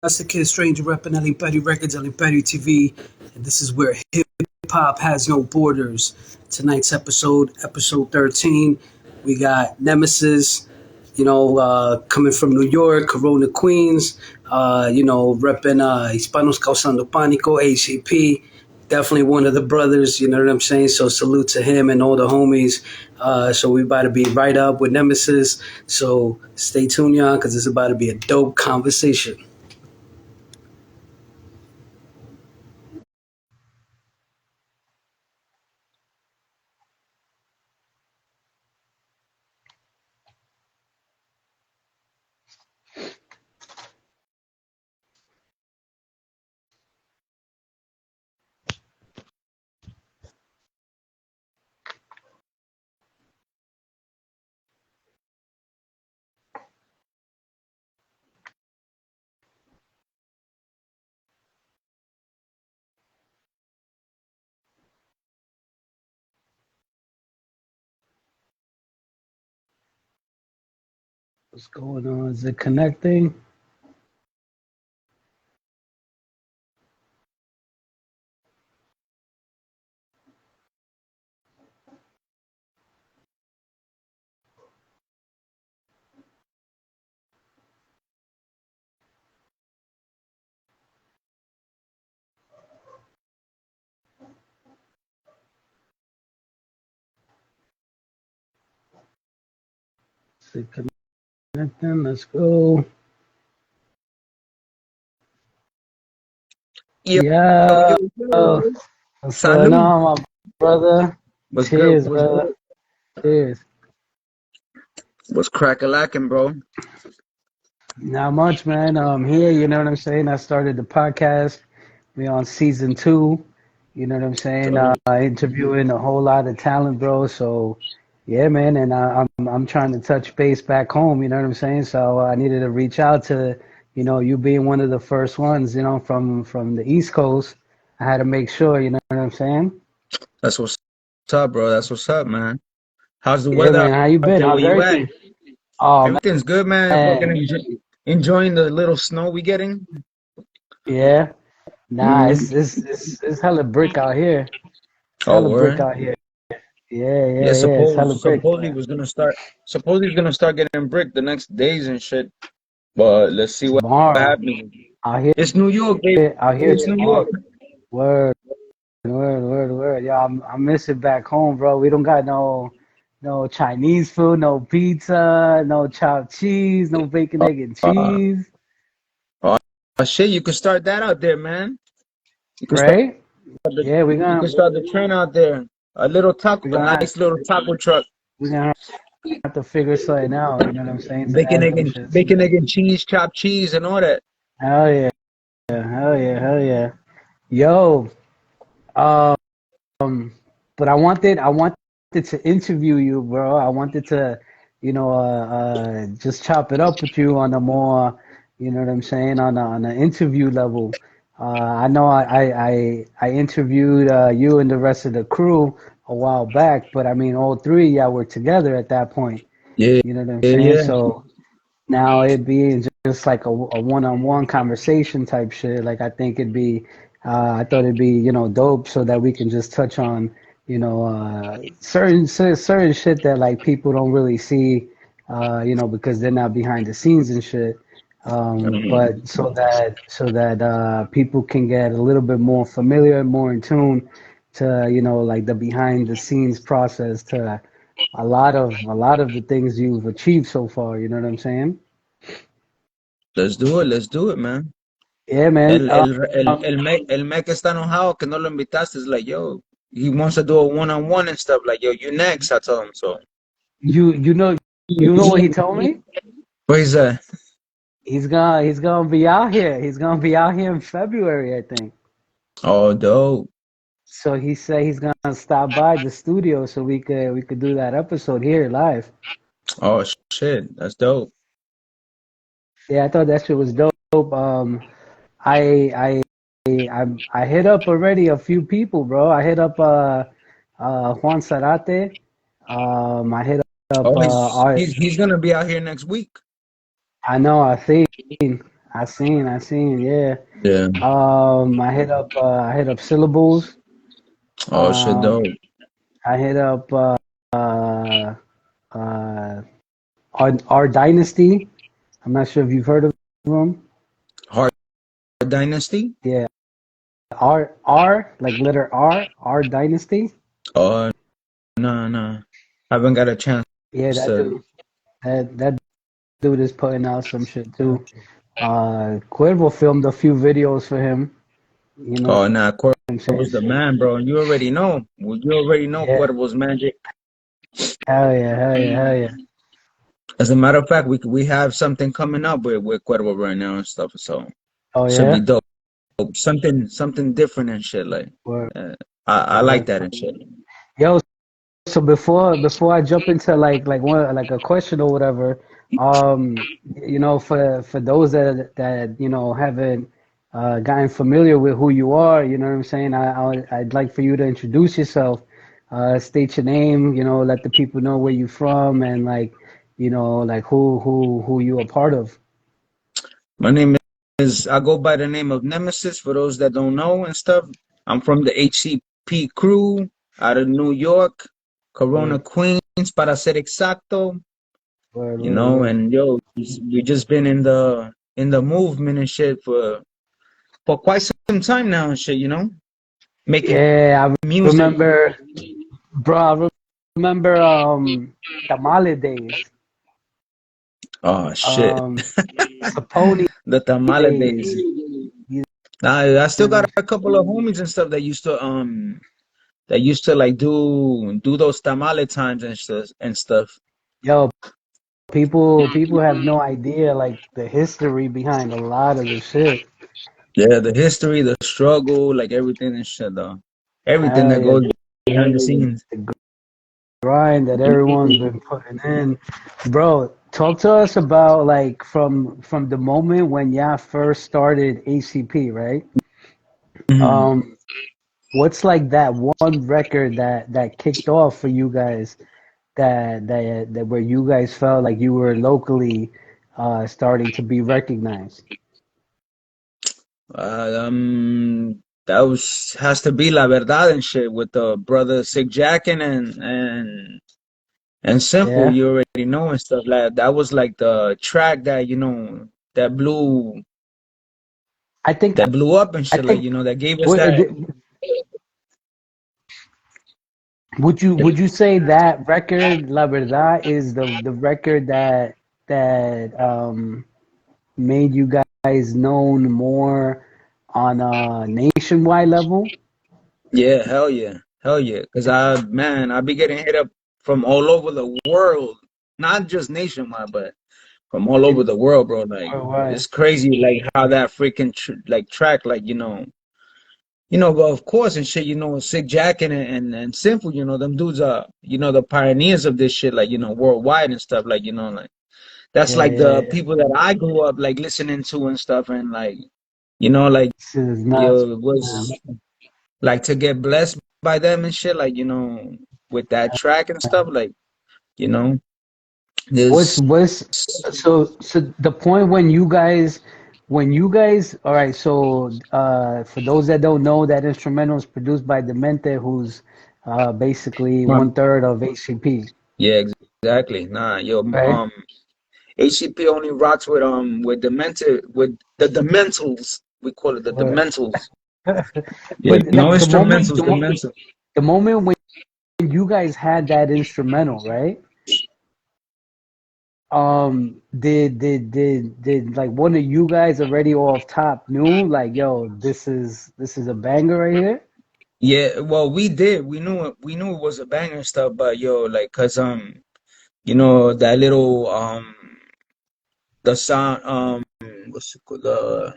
That's the Kid Stranger repping El Imperio Records, El Imperio TV, and this is where hip hop has no borders. Tonight's episode 13, we got Nemesis, coming from New York, Corona, Queens, repping Hispanos Causando Pánico, HCP. Definitely one of the brothers, you know what I'm saying? So salute to him and all the homies. So we about to be right up with Nemesis. So stay tuned, y'all, because it's about to be a dope conversation. What's going on? Is it connecting? Is it connecting? Let's go. Yo, yo, Yeah. yo. What's going Salud. on, my brother? What's good? Cheers, What's brother. good? Cheers. What's crack-a-lacking, bro? Not much, man. Here, you know what I'm saying? I started the podcast. We on season 2. You know what I'm saying? So, Interviewing a whole lot of talent, bro. So, yeah, man. And I'm trying to touch base back home. You know what I'm saying? So I needed to reach out to, you being one of the first ones, from the East Coast. I had to make sure. You know what I'm saying? that's what's up, bro. That's what's up, man. How's the Yeah, weather man. How you out been? there where How's you at? everything? Oh Everything's good, man. Fucking man. enjoying the little snow we getting. Yeah. Nah, Hmm. it's hella brick out here. It's Oh, hella brick word. out here. Yeah, Yeah, yeah, yeah. It's hella brick. supposedly was gonna start getting brick the next days and shit. But let's see what Tomorrow. happens. Out here, It's New York, baby. out here It's New tomorrow. York. Word, word. Yeah, I miss it back home, bro. We don't got no Chinese food, no pizza, no chopped cheese, no bacon, egg, and Uh, cheese. oh, shit, you can start that out there, man. You can start Right? the Yeah, you can start the trend out there. we A gonna nice little taco truck. we gonna have to figure something out. You know what I'm saying? To add them shits. Bacon, egg, and cheese, chopped cheese, and all that. Hell yeah, hell yeah. Yo, um, but I wanted to interview you, bro. I wanted to, just chop it up with you on a more, you know what I'm saying, on an interview level. I know I interviewed you and the rest of the crew a while back, but I mean, all three, yeah, were together at that point. Yeah, You know what I'm yeah, saying? yeah. So now it'd be just like a one-on-one conversation type shit. Like I thought it'd be, dope so that we can just touch on, certain shit that like people don't really see, because they're not behind the scenes and shit. But so that people can get a little bit more familiar, more in tune to, like the behind the scenes process to a lot of the things you've achieved so far. You know what I'm saying? Let's do it. Let's do it, man. Yeah, man. El Mec está enojado que no lo invitaste. It's like, yo, he wants to do a one-on-one and stuff. Like, yo, you next. I told him so. You know what he told me? What is that? He's gonna be out here. He's gonna be out here in February, I think. Oh, dope. So he said he's gonna stop by the studio so we could do that episode here live. Oh, shit. That's dope. Yeah, I thought that shit was dope. I I I hit up already a few people, bro. I hit up Juan Zarate. I hit up Oh, he's gonna be out here next week. I know, I seen, yeah. Yeah. I hit up syllables. Oh shit, Um, dope. I hit up uh, uh, our Dynasty. I'm not sure if you've heard of them. Hard Dynasty. Yeah, R like letter R Dynasty. Oh no, no, haven't got a chance Yeah, to. that dude is putting out some shit too. Cuervo filmed a few videos for him. You know Oh nah, what I'm saying? Cuervo's the So, man, bro. You already know. Well, you already know yeah, Cuervo's magic. hell yeah, hell yeah, hell yeah. As a matter of fact, we have something coming up with Cuervo right now and stuff. So Oh should be yeah, dope. Something different and shit. Like word, uh, I like word. that and shit. Yo, so before I jump into like one like a question or whatever, you know, for those that you know haven't gotten familiar with who you are, you know what I'm saying? I'd like for you to introduce yourself, state your name, you know, let the people know where you're from and like, you know, like who you a part of. My name is I go by the name of Nemesis for those that don't know and stuff. I'm from the HCP crew out of New York, Corona, Word, Queens, para ser exacto. word, You word, know, word. and yo, we just been in the movement and shit for quite some time now and shit. You know, making Yeah, I music. remember, bro. I remember Tamale days. Oh shit, Um, Saponi the tamale days. days. You I still know, got a couple of homies and stuff that used to like do those tamale times and stuff. yo, people have no idea like the history behind a lot of the shit. Yeah, the history, the struggle, like everything and shit, though. Everything Hell that yeah, goes behind the scenes. the grind that everyone's been putting in, bro. Talk to us about like from the moment when y'all first started ACP, right? Mhm. Um, what's like that one record that kicked off for you guys that where you guys felt like you were locally starting to be recognized? That was has to be La Verdad and shit with the brother Sick Jackin and Simple. Yeah, You already know and stuff like that. Was like the track that that I think that blew up and I shit. Like think that gave us would that. would you say that record La Verdad is the record that made you guys known more on a nationwide level? Yeah, hell yeah. Cause I be getting hit up from all over the world, not just nationwide, but from all over the world, bro. Like Worldwide. it's crazy, like how that freaking track, like but of course and shit, Sick Jack and Simple, them dudes are, the pioneers of this shit, like worldwide and stuff, like like that's Yeah, like yeah, the yeah. people that I grew up like listening to and stuff, and like like This is nuts, it was like to get blessed by them and shit, like with that track and stuff, man. like you know, there's What's so the point when you guys all right, so for those that don't know, that instrumental is produced by Demente, who's basically one third of HCP, yeah, exactly. Nah, yo, right? HCP only rocks with the dementals. We call it the But dementals. Yeah, but no like instrumentals, dementals. the moment when you guys had that instrumental, right? Did like one of you guys already off top knew like, yo, this is a banger right here? Yeah, well, we did. We knew it was a banger and stuff, but yo, like, cause that little the sound what's it called the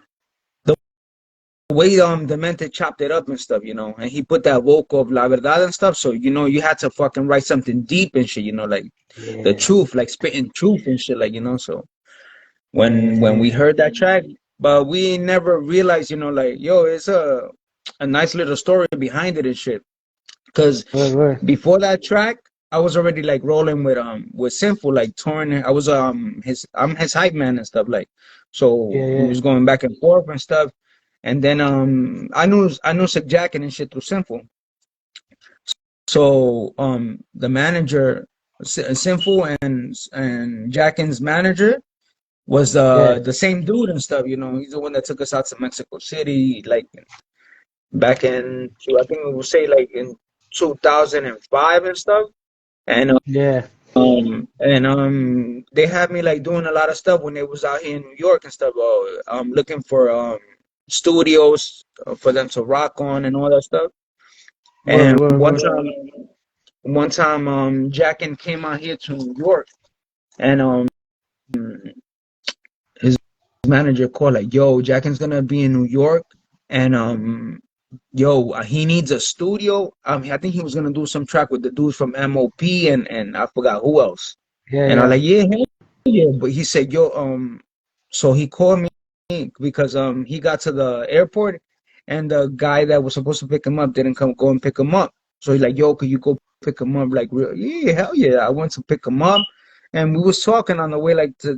way Demented chopped it up and stuff, and he put that vocal of La Verdad and stuff, so you had to fucking write something deep and shit, like the Yeah, truth, like spitting truth and shit, like so when we yeah. heard that track, but we never realized, like yo, it's a nice little story behind it and shit. Because Word, word. before that track, I was already like rolling with Sinful, like touring. I'm his hype man and stuff like. So Yeah, we yeah, was going back and forth and stuff. And then I knew Sick Jacket and shit through Sinful. So the manager, Sinful and Jackin's manager was yeah, the same dude and stuff. You know, he's the one that took us out to Mexico City, like back in I think we would say like in 2005 and stuff. And yeah, they had me like doing a lot of stuff when they was out here in New York and stuff. Looking for studios for them to rock on and all that stuff. word, And word, word. one time, Jackin came out here to New York, and his manager called like, "Yo, Jackin's gonna be in New York, and yo, he needs a studio. I think he was gonna do some track with the dudes from MOP and I forgot who else. Yeah, And I was yeah, like, yeah, hell yeah. But he said, yo, so he called me because he got to the airport and the guy that was supposed to pick him up didn't go and pick him up. So he's like, yo, could you go pick him up? Like, yeah, hell yeah. I went to pick him up, and we was talking on the way, like to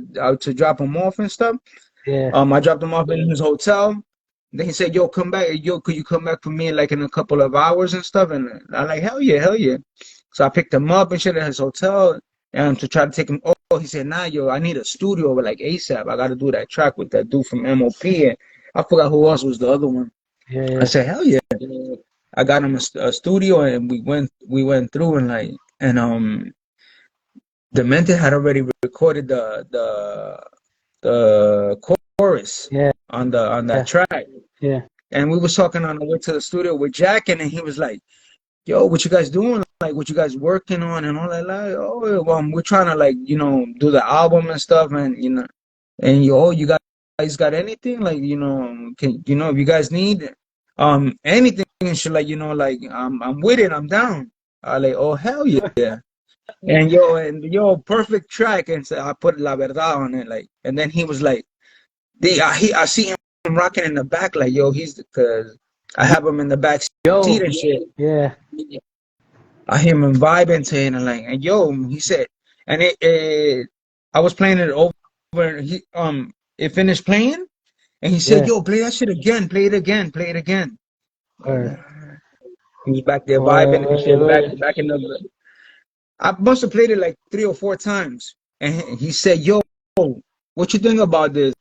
drop him off and stuff. yeah, I dropped him off in his hotel. Then he said, "Yo, come back. Yo, could you come back for me like in a couple of hours and stuff?" And I'm like, "Hell yeah, hell yeah!" So I picked him up and shit at his hotel, and to try to take him. Oh, he said, "Nah, yo, I need a studio like ASAP. I got to do that track with that dude from MOP." And I forgot who else was the other one. yeah, I yeah. said, "Hell yeah!" I got him a studio, and we went through and like Demented had already recorded the chorus Yeah, on that yeah, track. yeah. And we was talking on the way to the studio with Jack, and he was like, "Yo, what you guys doing? Like, what you guys working on and all that? Like, oh, well, we're trying to like, do the album and stuff, and you guys got anything? Like, can if you guys need anything and shit, like, like I'm with it, I'm down." I like, oh hell yeah. And perfect track, and so I put La Verdad on it, like, and then he was like, I see him rocking in the back, like, yo, he's because I have him in the back seat Yo, and shit. yeah, I hear him vibing to it, and like, and yo, he said, and I was playing it over, it finished playing, and he said, yeah. yo, play that shit again, play it again, play it again. Word, He was back there word, vibing and word, shit, back word. back in the. I must have played it like 3 or 4 times, and he said, yo, what you think about this?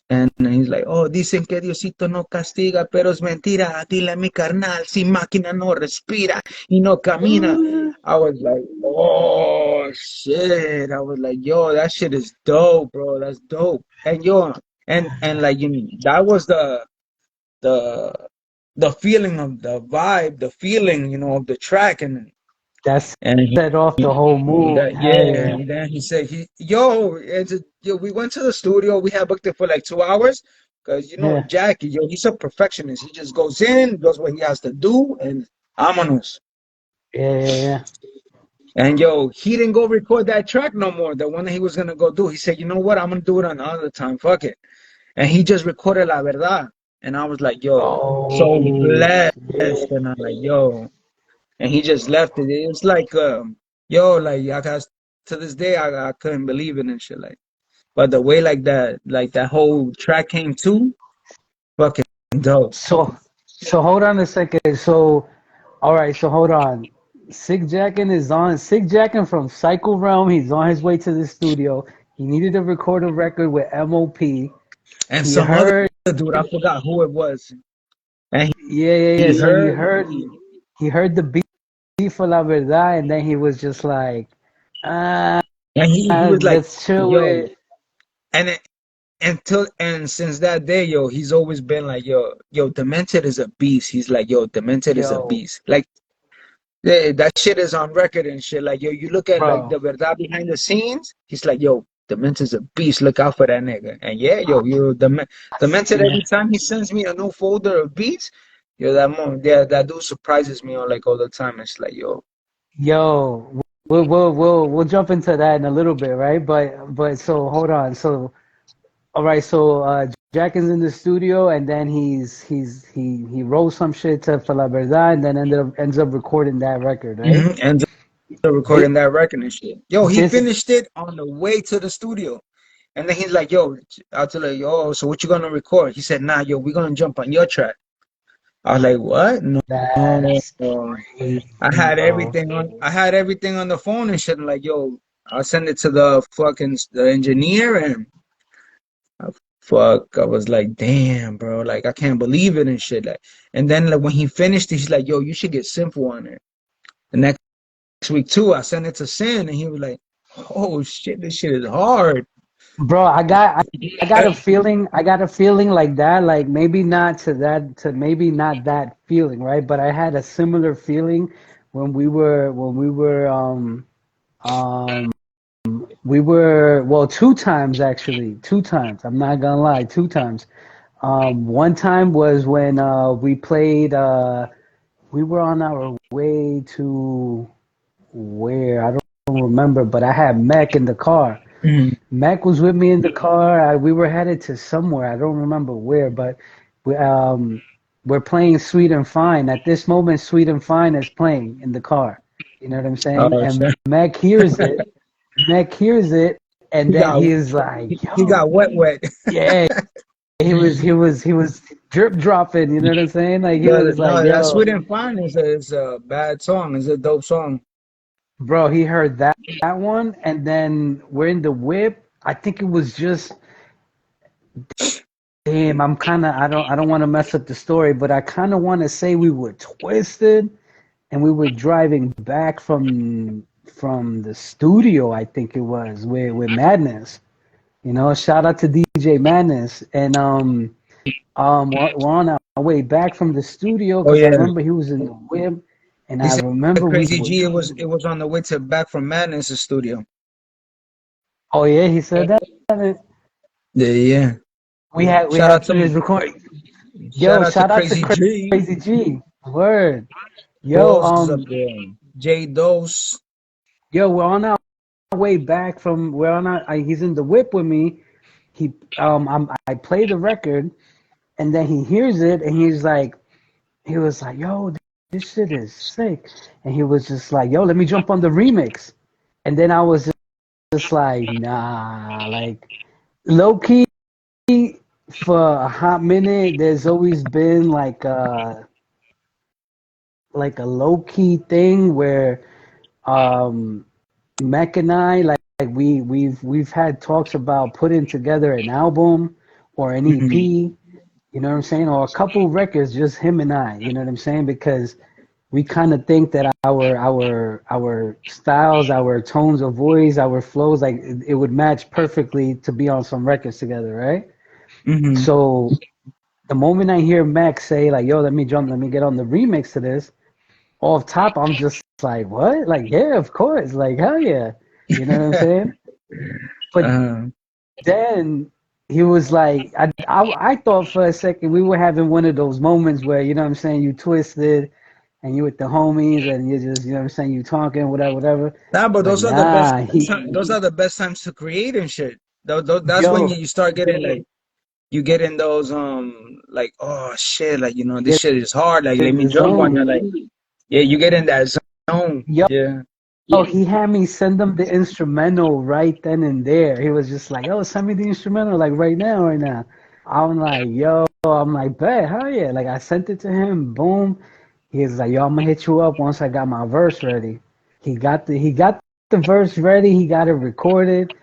And he's like, oh, dicen que Diosito no castiga, pero es mentira. Dile a mi carnal, si máquina no respira y no camina. I was like, oh, shit. I was like, yo, that shit is dope, bro. That's dope. And and like, that was the the feeling of the vibe, the feeling, of the track. That's And set off the whole mood. yeah, Hell yeah, and then he said, we went to the studio. We had booked it for like 2 hours because yeah, Jackie, he's a perfectionist. He just goes in, does what he has to do, and vámonos. yeah, yeah, yeah. And he didn't go record that track no more. The one that he was gonna go do. He said, you know what? I'm gonna do it another time. Fuck it. And he just recorded La Verdad. And I was like, yo, so Oh, blessed. yeah. And I'm like, yo. And he just left it. It's like, like I got to this day, I couldn't believe it and shit. Like, but the way like that whole track came to, fucking dope. So hold on a second. So, all right. So hold on. Sick Jackin from Cycle Realm. He's on his way to the studio. He needed to record a record with MOP. And He some other heard, dude, I forgot who it was. And yeah, yeah, yeah. he So heard, he heard the beat for La Verdad, and then he was just like, ah, and he was like, let's chill yo, with, and and since that day, he's always been like, yo, Demented is a beast. He's like, yo, Demented is a yo, beast. Like, yeah, that shit is on record and shit. Like, yo, you look at like bro. the verdad behind the scenes. He's like, yo, Demented's a beast. Look out for that nigga. And yeah, Demented Yeah. every time he sends me a new folder of beats, that dude surprises me all like all the time. It's like, yo, Yo, we'll jump into that in a little bit, right? But so hold on. So all right, so Jack is in the studio, and then he wrote some shit to for La Verdad, and then ends up recording that record, right? and recording that record and shit. Yo, he This finished it on the way to the studio. And then he's like, yo, I'll tell her, yo, so what you gonna record? He said, nah, yo, we're gonna jump on your track. I was like, what? No. that's I crazy, had bro. everything on the phone and shit. I'm like, yo, I'll send it to the engineer and fuck. I was like, damn, bro, like I can't believe it and shit. Like, and then like when he finished it, he's like, yo, you should get Simple on it. The next week too, I sent it to Sin and he was like, oh shit, this shit is hard. Bro, I got a feeling, like that, like maybe not to that, to maybe not that feeling, right? But I had a similar feeling when um we were, well, two times actually, two times. I'm not gonna lie, two times. One time was when we played, we were on our way to where, I don't remember, but I had Mech in the car. Mhm. Mac was with me in the car. We were headed to somewhere. I don't remember where, but we're playing Sweet and Fine. At this moment, Sweet and Fine is playing in the car. You know what I'm saying? Oh And shit. Mac hears it. Mac hears it, and He then got he is like, he "Yo, got wet. yeah." He was drip dropping. You know what I'm saying? Like he No, was like, no, that "Yo, Sweet and Fine is a bad song. It's a dope song. bro." He heard that one, and then we're in the whip. I think it was just. Damn, I'm kind of I don't want to mess up the story, but I kind of want to say we were twisted and we were driving back from the studio, I think it was, with Madness. You know, shout out to DJ Madness. And we're on our way back from the studio Oh because I yeah. remember he was in the whip, and He I said remember we Crazy were. G it was on the way to back from Madness studio. Oh yeah, he said that. Yeah, yeah. We Shout had out to finished recording. shout Yo, out to shout out to Crazy G. Crazy G. Word. Yo, Dose is up there. J Dose. Yo, we're on our way back from we're on our. He's in the whip with me. I play the record, and then he hears it, and he was like, "Yo, this shit is sick," and he was just like, "Yo, let me jump on the remix," and then I was just like, "Nah," like low key for a hot minute. There's always been like a low key thing where um Mac and I, like we've had talks about putting together an album or an Mhm. EP, you know what I'm saying, or a couple records, just him and I, you know what I'm saying, because we kind of think that our styles, our tones of voice, our flows, like it would match perfectly to be on some records together, right? Mhm. So the moment I hear Mac say like, "Yo, let me get on the remix to this," off top, I'm just like, "What?" Like, yeah, of course, like hell yeah, you know what I'm saying? But uh, then he was like, I thought for a second we were having one of those moments where, you know what I'm saying, you twisted and you with the homies and you just, you know what I'm saying, you talking, whatever, whatever. nah, but But those are the best nah, those are the best times to create and shit. That's when yo, you start getting like you get in those like oh shit, like this get shit is hard, like let in me the jump on you, zone. like yeah, you get in that zone. Yo, Yeah. he had me send him the instrumental right then and there. He was just like, "Oh, send me the instrumental, like right now, right now." I'm like, "Yo," I'm like, "Bet, hell yeah!" Like I sent it to him. Boom. He's like, "Yo, I'm gonna hit you up once I got my verse ready." He got the verse ready. He got it recorded.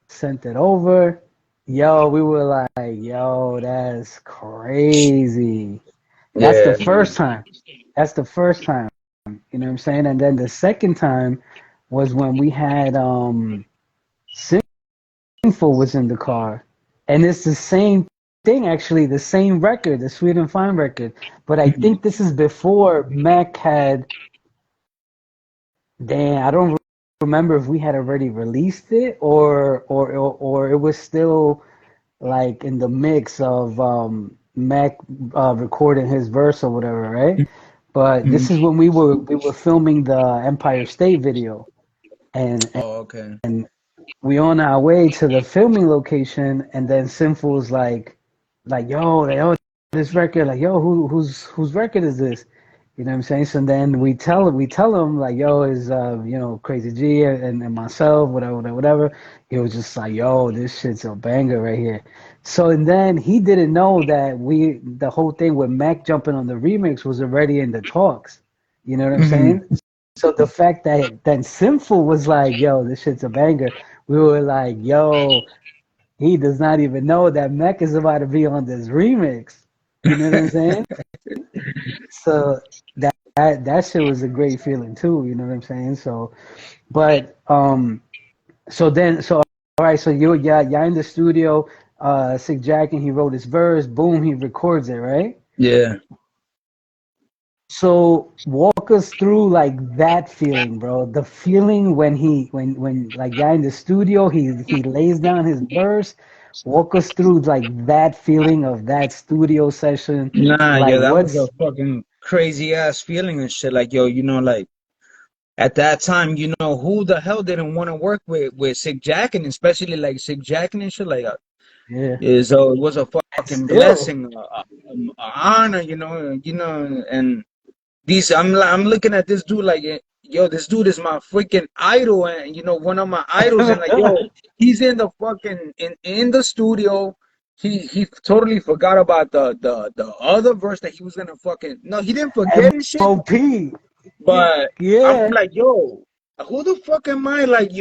Sent it over. Yo, we were like, "Yo, that's crazy." That's the Yeah. first time. That's the first time. You know what I'm saying? And then the second time was when we had Sinful was in the car. And it's the same thing actually, the same record, the Sweet and Fine record. But I Mhm. think this is before Mac had damn, I don't remember if we had already released it or it was still like in the mix of Mac recording his verse or whatever, right? But this is when we were filming the Empire State video, and Oh, okay. we on our way to the filming location, and then Sinful's like yo, this record, like yo, whose record is this? You know what I'm saying? So then we tell him like, yo, is Crazy G and myself, whatever. He was just like, yo, this shit's a banger right here. So and then he didn't know that the whole thing with Mac jumping on the remix was already in the talks. You know what I'm Hmm. saying? So the fact that then Sinful was like, yo, this shit's a banger, we were like, yo, he does not even know that Mac is about to be on this remix. You know what I'm saying? So that shit was a great feeling too, you know what I'm saying? So, but so all right, so you're in the studio, Sick Jack, and he wrote his verse, boom, he records it, right? Yeah. So walk us through like that feeling, bro. The feeling when when like you're in the studio, he lays down his verse. Walk us through like that feeling of that studio session. Nah, Like yo, that was a what's fucking crazy ass feeling and shit. Like, yo, like at that time, who the hell didn't want to work with Sick Jack, and especially like Sick Jack and shit. Like, yeah. it was a fucking Still. blessing, a honor, and these I'm looking at this dude like, yo, this dude is my freaking idol, and one of my idols, and like, yo, he's in the fucking in the studio. He totally forgot about the other verse that he was gonna fucking, no, he didn't forget and shit. MOP. But I'm Yeah. like, yo, who the fuck am I? Like,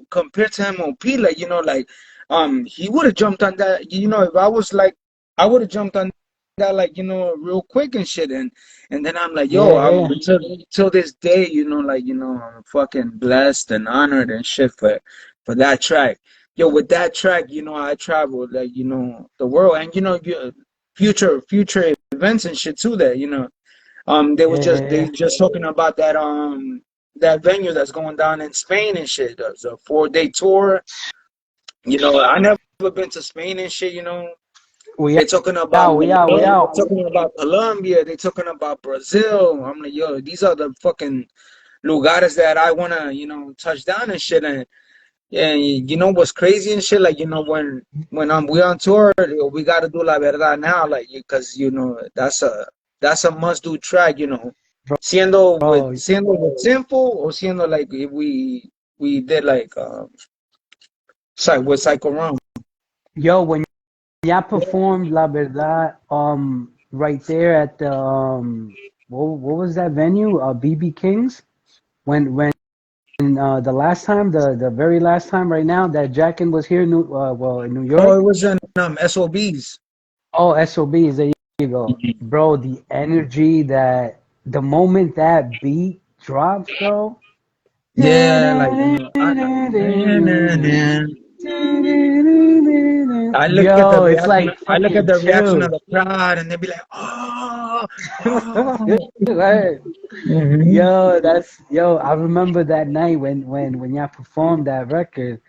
compared to MOP, like, like, he would have jumped on that. If I was like, I would have jumped on that, like, real quick and shit. And then I'm like, yo, Yeah, I'm yeah. till this day, like, I'm fucking blessed and honored and shit for that track. Yo, with that track, I traveled like, the world, and future events and shit too. That Yeah, yeah, they yeah. just talking about that venue that's going down in Spain and shit. It's a 4-day tour. I never been to Spain and shit. We They're talking about out, we out, we Malone. out. They're talking about Colombia. They're talking about Brazil. I'm like, yo, these are the fucking lugares that I wanna, touch down and shit. And yeah, you know what's crazy and shit? Like, when we on tour, we gotta do La Verdad now, like, because that's a must do track, Bro, siendo with Simple, or siendo like if we did like with Psycho Rum. yo, when y'all performed La Verdad, right there at the what was that venue? BB King's. When the last time, the very last time, right now that Jackin was here, in New Oh, it York. was in SOBs. Oh, SOBs, there you go, bro. The energy that the moment that beat drops, bro. Yeah, like I look at the Yo, it's reaction. like I look at fucking the reaction of chills. the crowd, and they be like, "Oh, oh." Right. Mhm. Yo, I remember that night when y'all performed that record,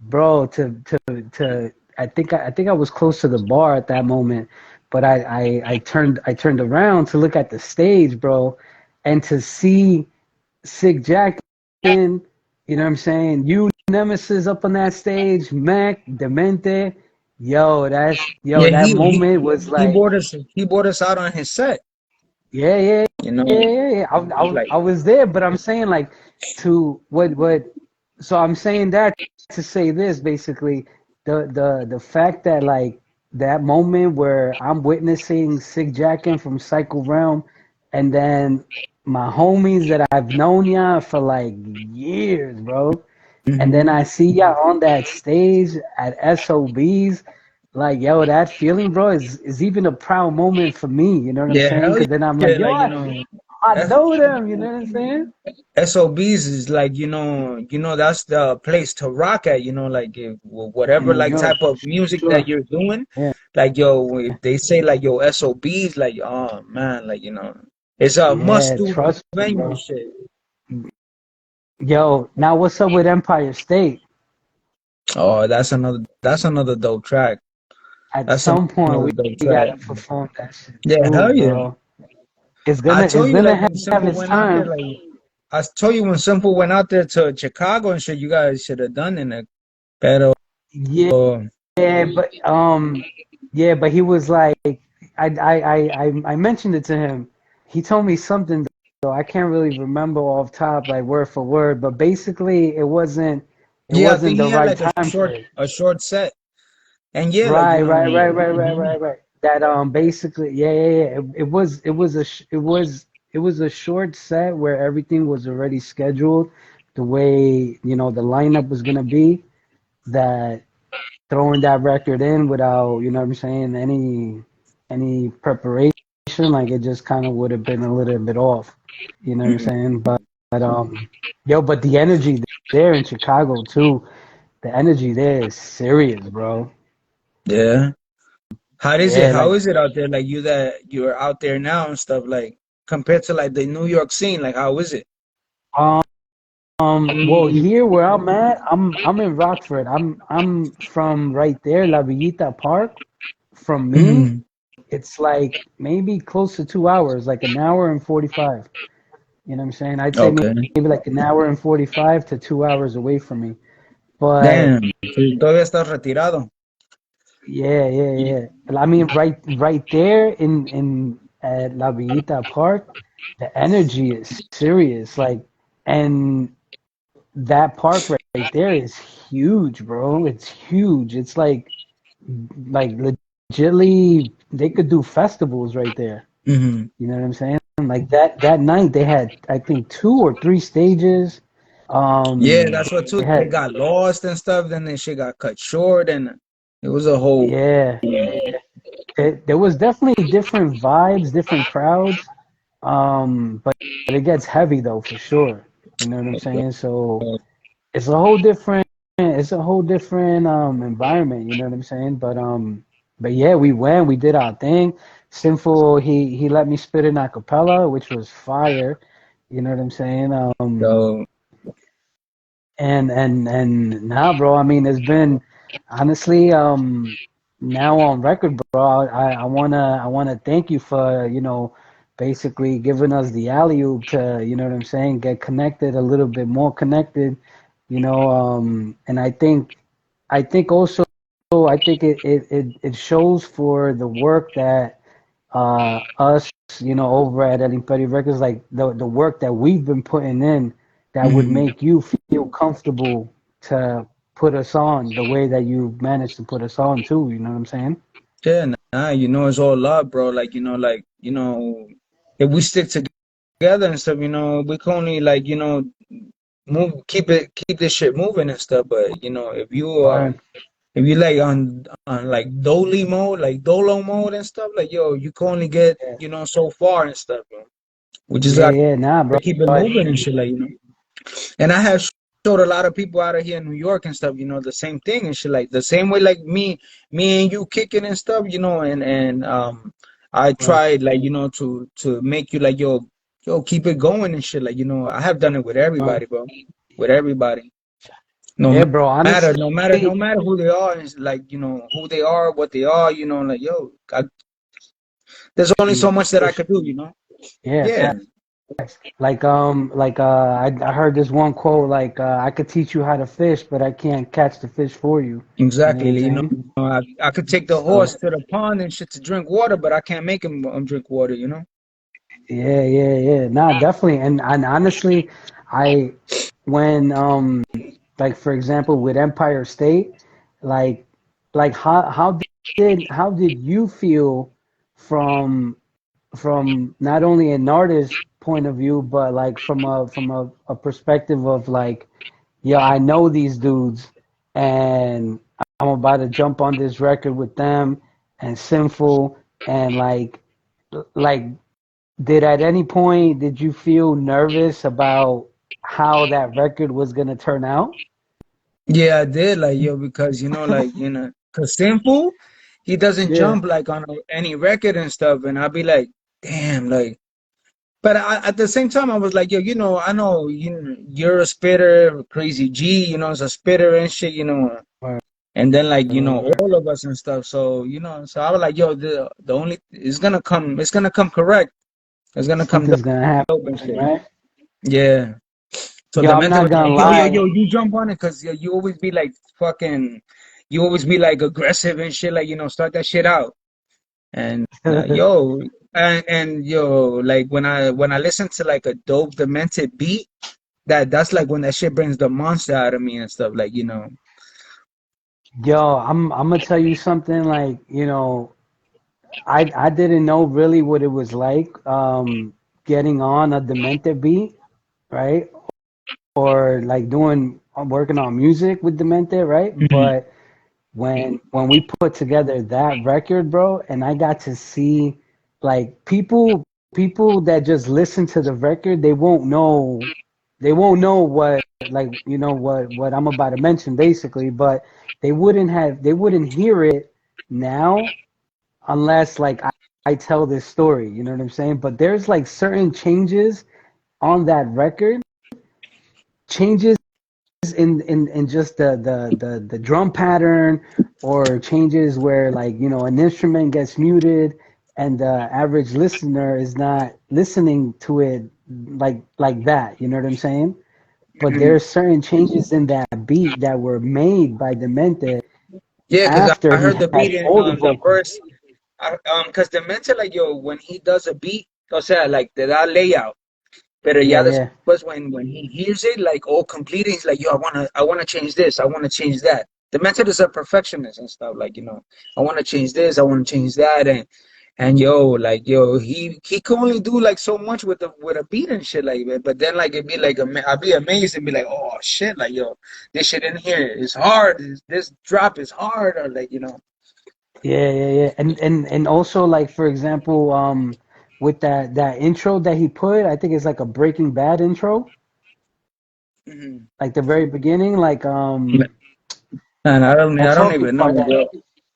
bro. To I think I was close to the bar at that moment, but I turned around to look at the stage, bro, and to see Sick Jack in, you know what I'm saying? You Nemesis up on that stage, Mac, Demente. Yeah, That moment was he like, bought us out on his set. yeah, yeah, You know, yeah. I like, was there, but I'm saying like to what so I'm saying that to say this basically, the fact that like that moment where I'm witnessing Sick Jackin from Cycle Realm, and then my homies that I've known y'all for like years, bro, and then hmm I see y'all on that stage at SOBs, like, yo, that feeling, bro, is even a proud moment for me. You know what I'm yeah, saying? hell Because then I'm like, yeah, yo, like, I know them. You know what I'm saying? SOBs is like, that's the place to rock at, like, if, In whatever New like York, type of music that sure. you're doing, Yeah, like, yo, if they say like, yo, SOBs, like, oh man, like, it's a must yeah. do Trust me, venue and bro. shit. Yo, now what's up with Empire State? Oh, that's another dope track. At That's some point, another we, dope we track. gotta perform that shit Yeah, too, hell yeah. bro. It's I gonna it's told you, gonna like, when have Simple its went out there, time. like, I told you when Simple went out there to Chicago and shit, you guys should have done it. Pero, Yeah, but yeah, but he was like, I mentioned it to him. he told me something though. I can't really remember off top like word for word, but basically it Yeah, I wasn't think the he had right like time for it. a short set. And yeah, like, Right, right, right, right, right, mhm. right, right. That basically, yeah, yeah, yeah. It was a short set where everything was already scheduled the way, you know, the lineup was gonna be. That throwing that record in without, you know what I'm saying, any preparation, like it just kind of would have been a little bit off. You know what I'm saying? But yo, but the energy there in Chicago too, the energy there is serious, bro. Yeah. How is it? Yeah, How like is it out there? Like you're out there now and stuff, like compared to like the New York scene, like how is it? um well here where I'm at, I'm in Rockford. I'm from right there, La Villita Park. From me, Mhm. it's like maybe close to 2 hours, like an hour and 45. You know what I'm saying? I'd say Okay. maybe like an hour and 45 to 2 hours away from me. But Damn. So todavía estás retirado. yeah, yeah, yeah. But I mean, right there in at La Villita Park, the energy is serious. Like, and that park right there is huge, bro. It's huge. It's like legitly they could do festivals right there. Hmm. You know what I'm saying? Like that night they had I think 2 or 3 stages. Yeah, that's what too. They They had got lost and stuff. Then the shit got cut short, and it was a whole. yeah. There was definitely different vibes, different crowds. But it gets heavy though for sure. You know what I'm saying? So it's a whole different environment, you know what I'm saying? But yeah, we did our thing. Sinful, he let me spit in a cappella, which was fire. You know what I'm saying? So And now, bro, I mean, it's been honestly, now on record, bro. I wanna thank you for, you know, basically giving us the alley oop to, you know what I'm saying, get connected a little bit more connected, you know. And I think also I think it shows for the work that us, you know, over at El Imperio Records, like the work that we've been putting in that would mhm. make you feel comfortable to put us on the way that you managed to put us on too, you know what I'm saying? Yeah, nah, it's all love, bro. Like if we stick together and stuff, we can only like keep this shit moving and stuff. But Or if you like on like dolly mode, like dolo mode and stuff, like yo, you can only get yeah, so far and stuff, bro. We just yeah, got yeah, nah, bro. to keep it moving and shit, like. And I have showed a lot of people out of here in New York and stuff, the same thing and shit, like the same way, like me and you kicking and stuff, and I Or, tried like to make you like yo keep it going and shit, like I have done it with or, everybody, bro, with everybody, no yeah, bro. matter Honestly, no matter who they are, and like who they are, what they are, like yo, there's only so much that for I sure. could do, Yeah, yeah, I heard this one quote like I could teach you how to fish, but I can't catch the fish for you. You know what exactly, I'm saying? I could take the horse So to the pond and shit to drink water, but I can't make him drink water. yeah, yeah, yeah. Nah, definitely. And honestly, I when like for example with Empire State, like how did you feel from not only an artist point of view, but like from a perspective of like, yeah, I know these dudes and I'm about to jump on this record with them and Sinful and like did at any point did you feel nervous about how that record was gonna turn out? Yeah, I did, like yo, because cause Simple, he doesn't Yeah. jump like on any record and stuff, and I'd be like, damn, like. But at the same time, I was like, yo, I know you're a spitter, Crazy G, is a spitter and shit. Right, And then like right. all of us and stuff. So so I was like, yo, the only it's gonna come correct. It's gonna come Something's gonna dope and happen, shit. right? Yeah. So Yo, the I'm mentor not was like, gonna yo, lie. you jump on it because you always be like fucking, you always be like aggressive and shit, like start that shit out. And yo, and yo, like when I listen to like a dope demented beat, that's like when that shit brings the monster out of me and stuff. Like, you know. Yo, I'm gonna tell you something. Like, I didn't know really what it was like getting on a demented beat, right? Or like doing working on music with demented, right? Mhm. But when we put together that record, bro, and I got to see like people that just listen to the record, they won't know what, like, what I'm about to mention basically, but they wouldn't hear it now unless like I tell this story, you know what I'm saying? But there's like certain changes on that record, changes in just the drum pattern, or changes where, like, an instrument gets muted and the average listener is not listening to it like that, you know what I'm saying? But Mhm. there's certain changes in that beat that were made by Demented Yeah, because after I he heard the had beat in all the the vocals. verse. Because the mental, like, yo, when he does a beat, o sea, like, te da layout. Pero Yeah, ya yeah, después, when he hears it, like, all complete, he's like, yo, I wanna change this, I wanna change that. The mental is a perfectionist and stuff, like, you know, I wanna change this, I wanna change that, and yo, like, yo, he can only do like so much with a beat and shit like that. But then, like, it'd be like, I'd be amazed and be like, oh shit, like, yo, this shit in here is hard, this drop is hard, or like, you know. yeah. And also, like, for example, with that intro that he put, I think it's like a Breaking Bad intro, Mhm. like the very beginning, like And that I don't talking even know, part, that bro.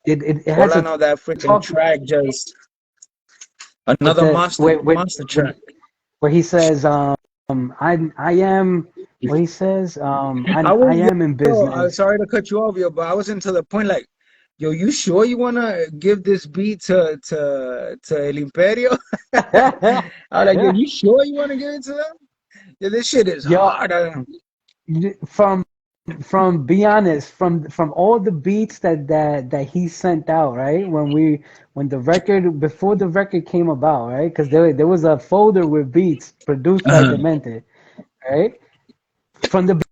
it All has I a know that freaking talking track just with another the monster track. where he says, I am, what he says, I I was am in yo, I'm business. sorry to cut you off, yo, but I was into the point like, yo, you sure you wanna give this beat to El Imperio? I was like, yo, you sure you wanna give it to them? Yeah, this shit is Yo, hard. from be honest, from all the beats that he sent out, right? When the record, before the record came about, right? Because there was a folder with beats produced by Uh-huh. Demented, right? From the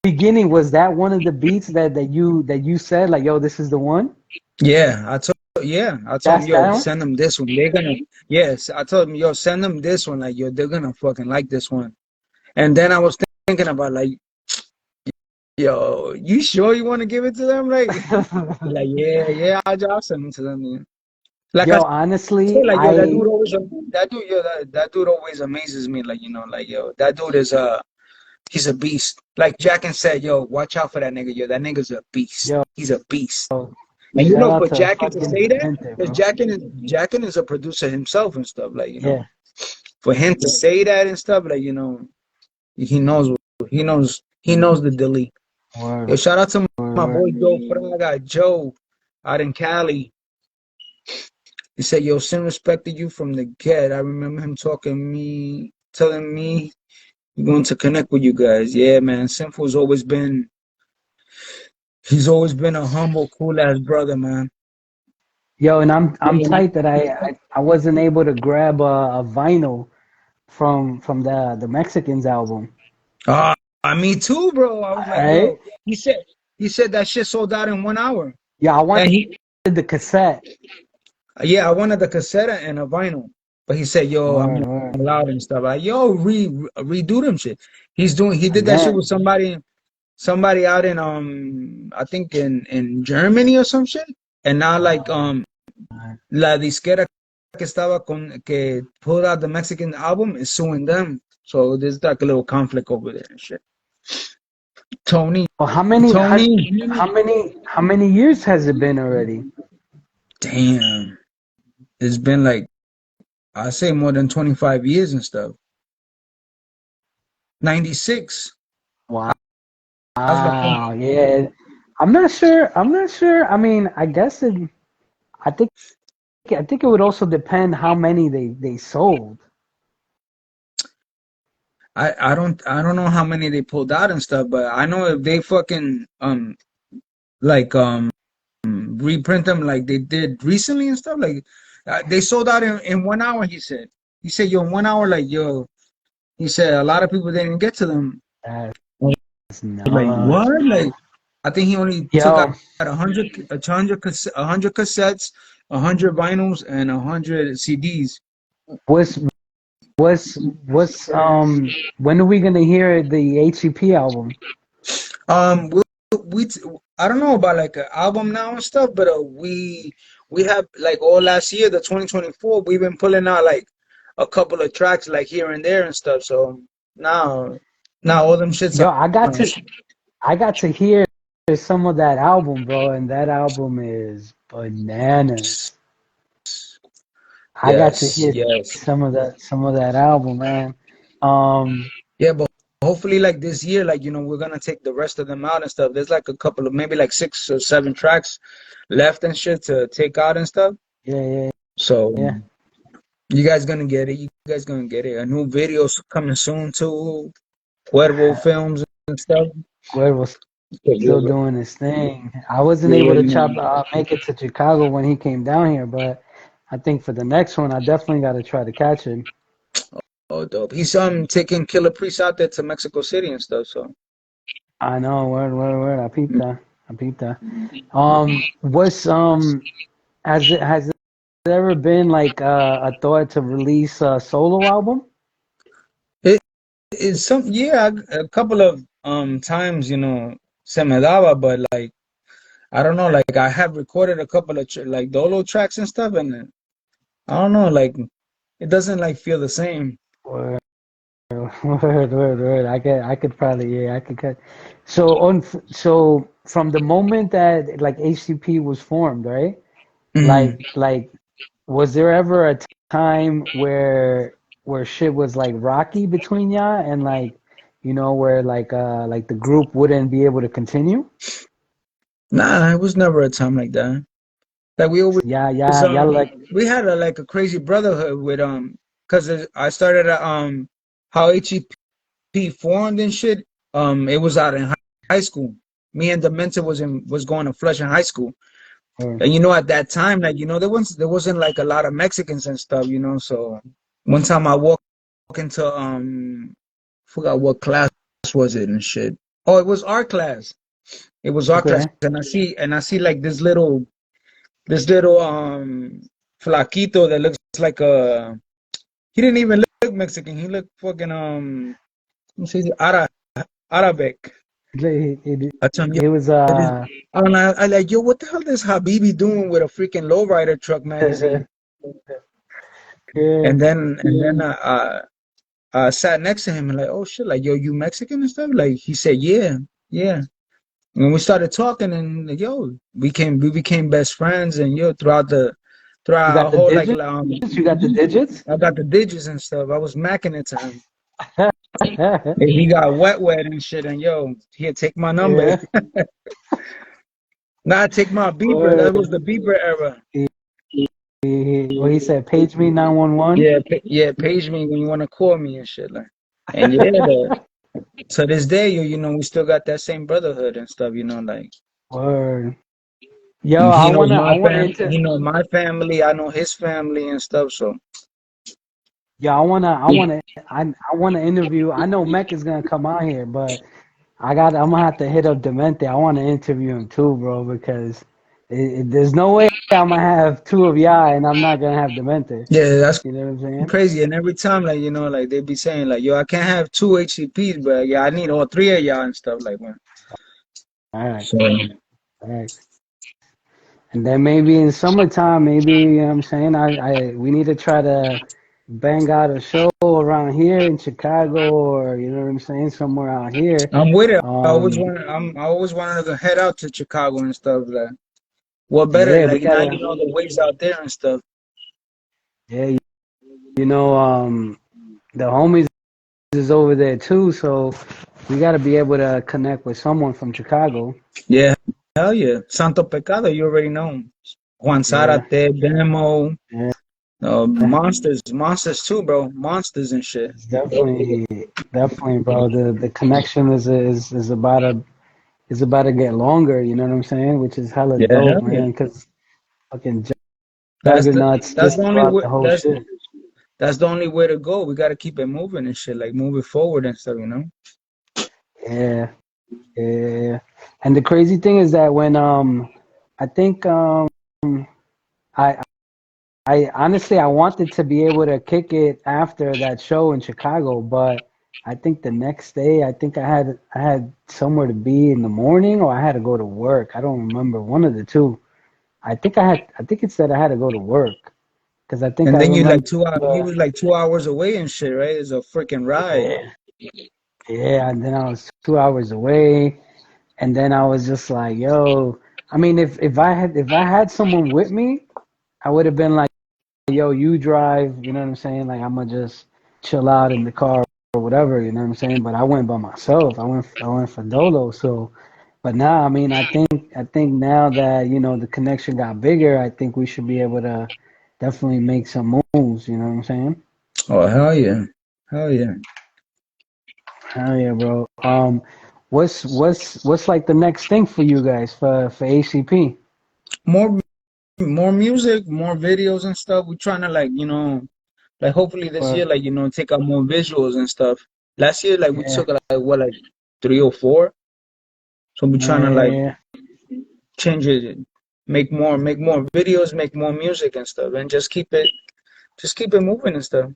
beginning, was that one of the beats that you said, like, yo, this is the one? I told him, That's yo, that one? send them this one. They're gonna yes, I told him, yo, send them this one. Like, yo, they're gonna fucking like this one. And then I was thinking about like, yo, you sure you want to give it to them? Like, yeah, I'll send it to them. Man. Like I Yo, say, honestly, like, yo, that dude always amazes me. Like, you know, like, yo, that dude is he's a beast. Like Jackin said, yo, watch out for that nigga. Yo, that nigga's a beast. yo, He's a beast. And you shout know, out for to Jackin to fucking say that, Demented, because bro. Jackin is a producer himself and stuff. Like, you know, Yeah, for him to say that and stuff, like, you know, he knows he knows the delete. word, Yo, shout out to my word. boy Joe Fraga, Joe out in Cali. He said, yo, send respect to you from the get. I remember him telling me he going to connect with you guys. Yeah, man. He's always been a humble, cool ass brother, man. Yo, and I'm tight that I wasn't able to grab a vinyl from the Mexicans album. Ah, me too, bro. I was like, Right? yo, he said that shit sold out in 1 hour. Yeah, I wanted And he the cassette. yeah, I wanted the cassette and a vinyl. But he said, yo, I'm Word, not word. allowed and stuff. Like, yo, redo them shit. He did that shit Again. with somebody out in I think in Germany or some shit. And now like la disquera que put out the Mexican album is suing them. So there's like a little conflict over there and shit. Tony, Well, Tony, how many years has it been already? damn, it's been like I say more than 25 years and stuff. 96. Wow. I was like, Yeah. I'm not sure. I mean, I think I think it would also depend how many they sold. I don't know how many they pulled out and stuff, but I know if they fucking like reprint them like they did recently and stuff, like They sold out in 1 hour. He said. He said, yo, in 1 hour, like yo. He said a lot of people didn't get to them. That's Like nuts. what? Like I think he only took Yo, out 100 cassettes, 100 vinyls, and 100 CDs. what's when are we gonna hear the HCP album? We, we I don't know about like an album now and stuff, but we have like all last year, the 2024, we've been pulling out like a couple of tracks like here and there and stuff. So now all them shits Yo, are. I got to hear some of that album, bro, and that album is bananas. I got to Yes, hear yes. some of that album, man. Yeah, but hopefully, like this year, like we're gonna take the rest of them out and stuff. There's like a couple of maybe like 6 or 7 tracks left and shit to take out and stuff. Yeah. So you guys gonna get it. You guys gonna get it. A new video's coming soon too. Cuervo films and stuff. Cuervo's still doing his thing. I wasn't able Yeah, to make it to Chicago when he came down here, but I think for the next one, I definitely got to try to catch him. oh, dope. He's taking Killer Priest out there to Mexico City and stuff. So I know, word. I peeped that. What's has it ever been like a thought to release a solo album? it's a couple of times se me daba, but like I don't know, like I have recorded a couple of like dolo tracks and stuff, and I don't know, like it doesn't like feel the same. Word. I could probably, I could cut. So from the moment that like HCP was formed, right? Mhm. Like was there ever a time where shit was like rocky between y'all and like where like the group wouldn't be able to continue? Nah, it was never a time like that. Like we always Yeah, like we had like a crazy brotherhood with because I started at how HEP formed and shit. It was out in high school. Me and Dementa was going to Flushing High School. And at that time, like there wasn't like a lot of Mexicans and stuff, so one time I walked into forgot what class was it and shit. Oh, it was our class. It was our class, okay. and I see like this little flaquito that looks like a he didn't even look Mexican. He looked fucking ¿cómo se dice? Arabic. It, I told him, yo, it was I don't know, I like, yo, what the hell is Habibi doing with a freaking lowrider truck magazine? yeah. And then I sat next to him and like, oh shit, like, yo, you Mexican and stuff? Like he said, yeah. And we started talking and like, yo, we became best friends and You throughout got our the whole like digits? You got the digits? I got the digits and stuff. I was macking it to him. And he got wet and shit and yo, here, take my number. Yeah. Nah, take my beeper. That was the beeper era. He said, page me 911. Yeah, page me when you want to call me and shit like. And yeah, to this day, we still got that same brotherhood and stuff, like. Word. Yo, He I knows wanna my family, inter. he knows my family, I know his family and stuff. So Yeah, I wanna interview. I know Mech is gonna come out here, but I'm gonna have to hit up Demente. I wanna interview him too, bro, because there's no way I'm gonna have two of y'all and I'm not gonna have Demente. yeah, that's You know what I'm saying? crazy. And every time, like like they be saying, like, yo, I can't have two HCPs, but yeah, I need all three of y'all and stuff, like, man. All right, So all right. And then maybe in summertime, maybe you know what I'm saying. We need to try to bang out a show around here in Chicago, or you know what I'm saying, somewhere out here. I'm with it. Um, I always wanted to head out to Chicago and stuff. Like, what better? yeah, we Like now gotta. you know the ways out there and stuff. Yeah, you know, the homies is over there too, so we gotta be able to connect with someone from Chicago. Yeah, hell yeah. Santo Pecado, you already know. Juan Yeah, Zarate, Demo, yeah, monsters too, bro. Monsters and shit. it's definitely, bro. The connection is about to get longer. You know what I'm saying? Which is hella Yeah, dope, hell yeah. man. Because fucking That's the Nuts that's just the only throughout way the whole shit. that's the only way to go. We gotta keep it moving and shit, like moving forward and stuff, you know? Yeah, yeah. And the crazy thing is that when I think I I honestly I wanted to be able to kick it after that show in Chicago, but I think the next day I had somewhere to be in the morning or I had to go to work. I don't remember, one of the two. I think it said I had to go to work because I think And I then remember. you was like 2 hours away and shit, right? It's a freaking ride. Yeah, yeah, and then I was 2 hours away, and then I was just like, yo. I mean, if I had someone with me, I would have been like, yo, you drive. You know what I'm saying? Like I'm gonna just chill out in the car or whatever. You know what I'm saying? But I went by myself. I went for dolo. So, but now, I mean, I think now that the connection got bigger, I think we should be able to definitely make some moves. You know what I'm saying? Oh hell yeah. Hell yeah. Hell yeah, bro. What's like the next thing for you guys for ACP? More more music, more videos and stuff. We're trying to like, like hopefully this Or year, like, take out more visuals and stuff. Last year, like we yeah, took like what, like 3 or 4. So we're trying yeah, to yeah, like yeah. change it, make more videos, make more music and stuff, and just keep it moving and stuff.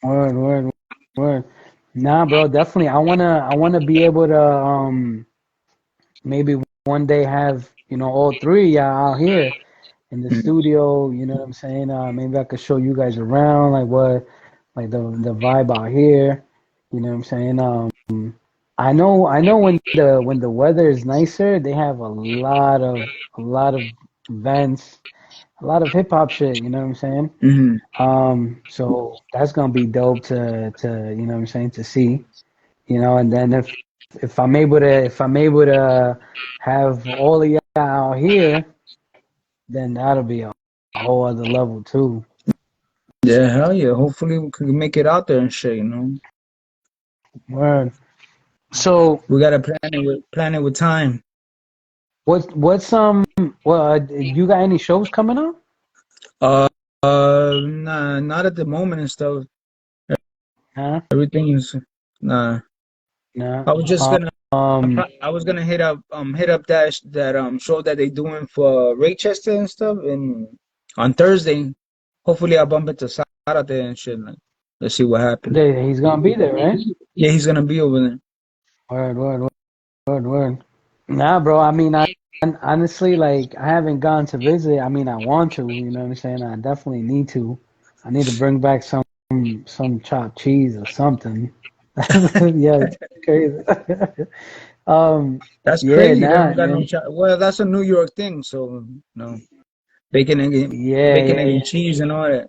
Word, word, word. Nah, bro, definitely. I wanna be able to maybe one day have all three of y'all out here in the Mm. studio. You know what I'm saying? Maybe I could show you guys around, like what, like the vibe out here. You know what I'm saying? I know when the weather is nicer, they have a lot of events, a lot of hip hop shit. You know what I'm saying? Mhm. So that's gonna be dope to what I'm saying, to see. And then if I'm able to have all of y'all out here, then that'll be a whole other level too. Yeah, hell yeah. Hopefully we can make it out there and shit. Word. So We gotta plan it with time. what's you got any shows coming up? Uh, nah, not at the moment and stuff. Huh? Everything is nah. No. I was just gonna Um. I was gonna hit up that show that they doing for Raychester and stuff and on Thursday. Hopefully I bump into Saturday and shit. Like, let's see what happens. He's gonna be there, right? Yeah, he's gonna be over there. Word, word, word, word, word. Nah, bro. I mean, honestly, like, I haven't gone to visit. I mean, I want to. You know what I'm saying? I definitely need to. I need to bring back some chopped cheese or something. Yeah, it's crazy. That's Yeah, crazy. They don't nah, got no man. shot. Well, that's a New York thing, so no Yeah, bacon, yeah, egg, and yeah, cheese and all that.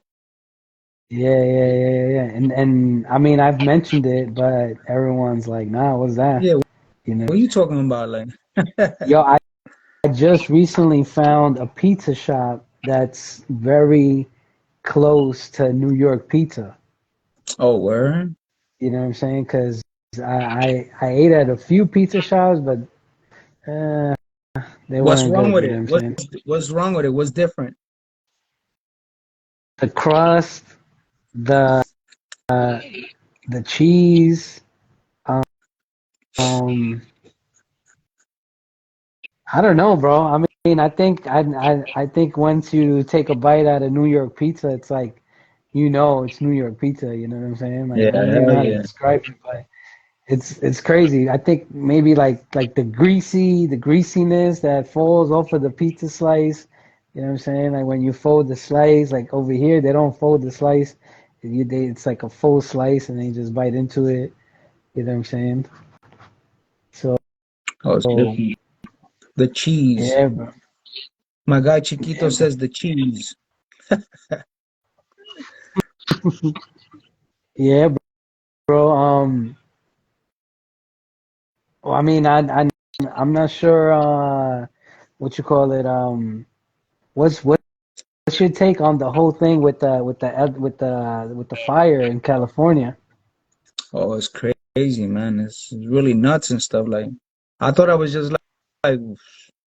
yeah, yeah, yeah, yeah, yeah. And I mean, I've mentioned it, but everyone's like, "Nah, what's that?" Yeah, You know what what I'm are you saying? talking about? Like, Yo, I just recently found a pizza shop that's very close to New York pizza. oh, word. You know what I'm saying? Because I ate at a few pizza shops, but uh, they What's weren't wrong good. with You know what it? I'm What's saying? what's wrong with it? What's different? The crust, the uh, the cheese. Um, I don't know, bro. I mean, I think once you take a bite out of New York pizza, it's like, it's New York pizza. You know what I'm saying? Like, Yeah, I don't even hell know how to yeah. describe it, but it's crazy. I think maybe like the greasiness that falls off of the pizza slice. You know what I'm saying? Like when you fold the slice, like over here they don't fold the slice. It's like a full slice and they just bite into it. You know what I'm saying? So Oh, it's different. The cheese. yeah, bro. My guy Yeah, Chiquito bro. says the cheese. Yeah, bro. Well, I mean, I'm not sure. What you call it? What's your take on the whole thing with the fire in California? Oh, it's crazy, man. It's really nuts and stuff. Like, I thought I was just like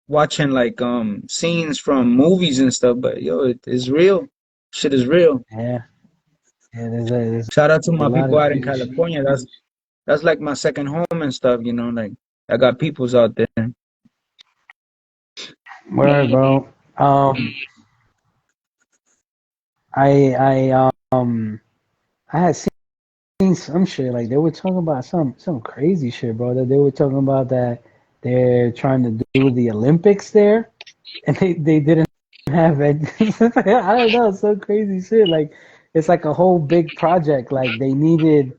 watching like scenes from movies and stuff, but yo, it's real. Shit is real. Yeah, yeah. There's Shout out to a my lot people of out in crazy shit. California. That's like my second home and stuff, you know, like I got peoples out there. Word, bro. I I had seen some shit like they were talking about some crazy shit, bro. That they were talking about that they're trying to do the Olympics there, and they didn't have it. I don't know, some crazy shit. Like it's like a whole big project. Like they needed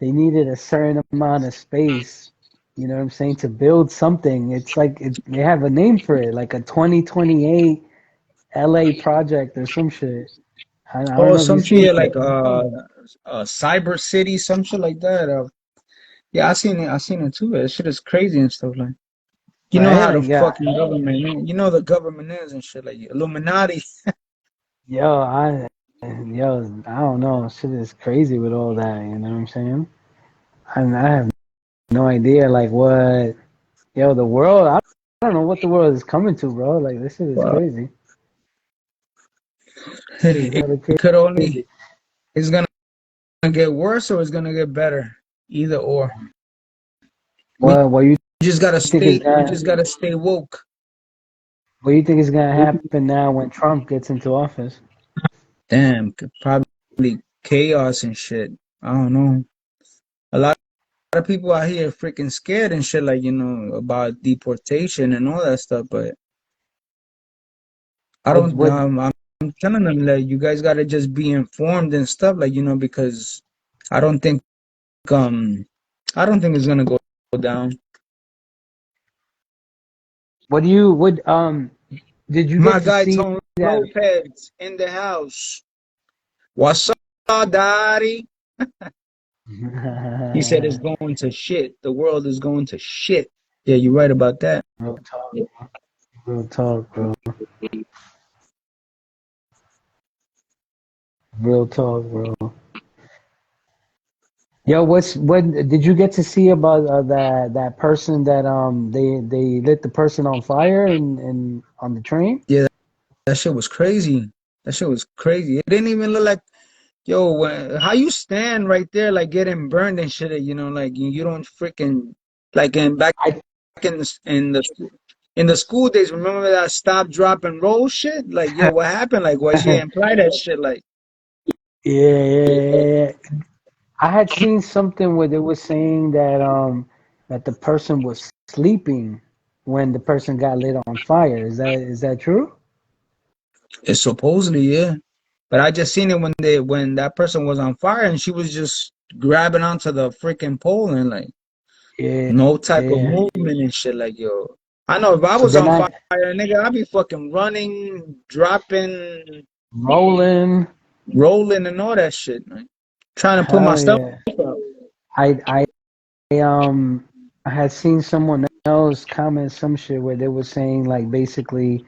a certain amount of space. You know what I'm saying, to build something. It's like they have a name for it, like a 2028 LA project or some shit. I don't Oh, know if some you've seen shit it. like Cyber City, some shit like that. Yeah, I seen it. I seen it too. That shit is crazy and stuff like. You know Right? how the Like yeah, fucking government, you know the government is and shit like Illuminati. yo, I don't know. Shit is crazy with all that. You know what I'm saying? I have no idea. Like what, yo, the world. I don't know what the world is coming to, bro. Like this shit is Well, crazy. Shit is it, hella it could crazy. only it's gonna get worse or it's gonna get better. Either or. We What you just gotta think is stay. We gonna just gotta stay woke. what you think is gonna happen now when Trump gets into office? Damn, probably chaos and shit. I don't know. A lot of people out here freaking scared and shit, like about deportation and all that stuff. But I What don't. what I'm telling them like you guys gotta just be informed and stuff, like because I don't think um I don't think it's gonna go down. what do you what did you My get to guy see Tone that? Lopez in the house. What's up, Daddy? He said it's going to shit. The world is going to shit. Yeah, you're right about that. Real talk, real talk, bro. Real talk, bro. Yo, what did you get to see about that person that they lit the person on fire and on the train? Yeah, that shit was crazy. That shit was crazy. It didn't even look like, yo, how you stand right there, like getting burned and shit, like you don't freaking, like back I in the school days, remember that stop, drop, and roll shit? Like, yo, what happened? Like, why she imply that shit? Like, yeah. I had seen something where they were saying that the person was sleeping when the person got lit on fire. Is that true? it's supposedly, yeah. But I just seen it when that person was on fire and she was just grabbing onto the freaking pole and like Yeah, no type of yeah. movement and shit. Like, yo, I know if I So was then on I fire, nigga, I'd be fucking running, dropping, rolling. rolling, and all that shit, man. Trying to put my Hell stuff yeah. up. I I had seen someone else comment some shit where they were saying like basically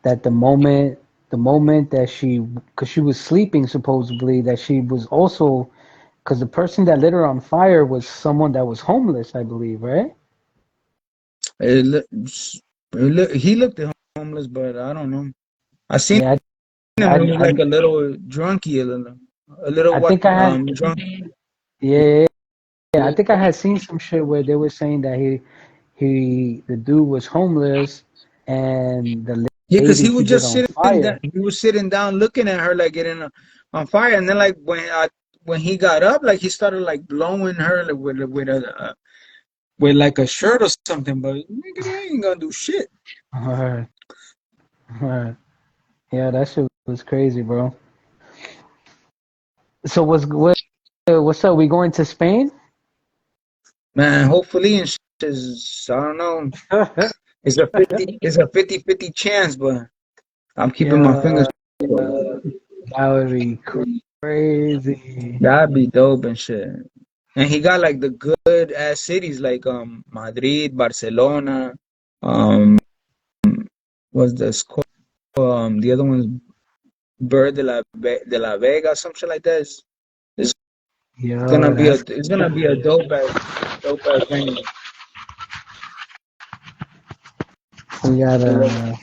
that the moment that because she was sleeping supposedly, that she was also, because the person that lit her on fire was someone that was homeless, I believe, right? It look, he looked homeless, but I don't know. I seen Yeah, him. I, He was I, like a little drunky, a little I what think I had, drunk. yeah, yeah, I think I had seen some shit where they were saying that the dude was homeless, and the Yeah, because lady he he was lit just on sitting down. fire. He was sitting down, looking at her like getting on fire, and then like when he got up, like he started like blowing her like, with like a shirt or something. But nigga, they ain't gonna do shit. Alright, alright. Yeah, that shit was crazy, bro. So what's up? We going to Spain? Man, hopefully, and shit I don't know. It's a 50-50 chance, but I'm keeping my fingers Yeah, crossed. that would be crazy. That'd be dope and shit. And he got like the good ass cities like Madrid, Barcelona, um what's this called? The other one's de la Vega, some shit like that. It's gonna Yo, be a that's it's gonna be a dope ass venue. We gotta.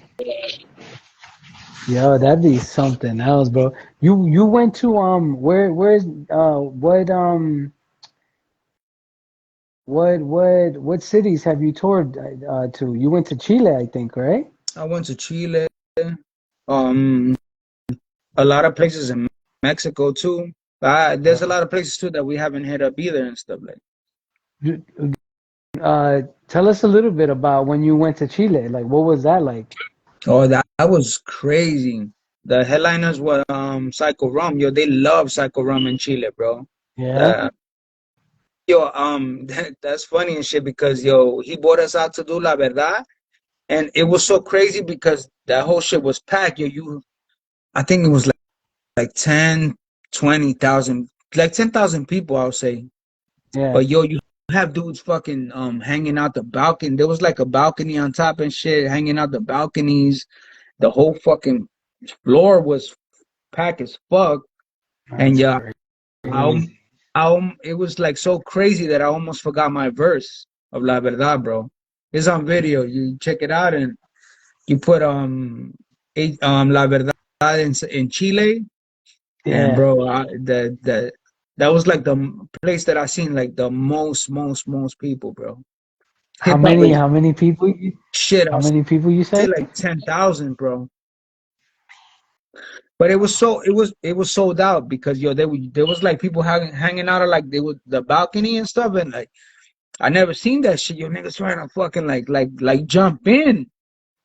Yo, that'd be something else, bro. You went to where's what cities have you toured to? You went to Chile, I think, right? I went to Chile, um, a lot of places in Mexico too. There's a lot of places too that we haven't hit up either and stuff like. You- Tell us a little bit about when you went to Chile. Like, what was that like? Oh, that was crazy. The headliners were Psycho Rum. Yo, they love Psycho Rum in Chile, bro. Yeah, Uh, yo, that's funny and shit because yo, he brought us out to do La Verdad, and it was so crazy because that whole shit was packed. Yo, I think it was like 10, 20,000, like 10,000 people, I'll say. yeah. But yo, you have dudes fucking hanging out the balcony. There was like a balcony on top and shit, hanging out the balconies. The whole fucking floor was packed as fuck. And That's yeah, crazy. it was like so crazy that I almost forgot my verse of La Verdad, bro. It's on video. You check it out and you put La Verdad in Chile. And Yeah. bro, that was like the place that I seen like the most people, bro. How Hip hop many? is How many people? shit. How I'll many people you say say? like 10,000, bro. But it was sold out because yo, there was like people hanging out of like they was the balcony and stuff, and like I never seen that shit. Yo, niggas trying to fucking like jump in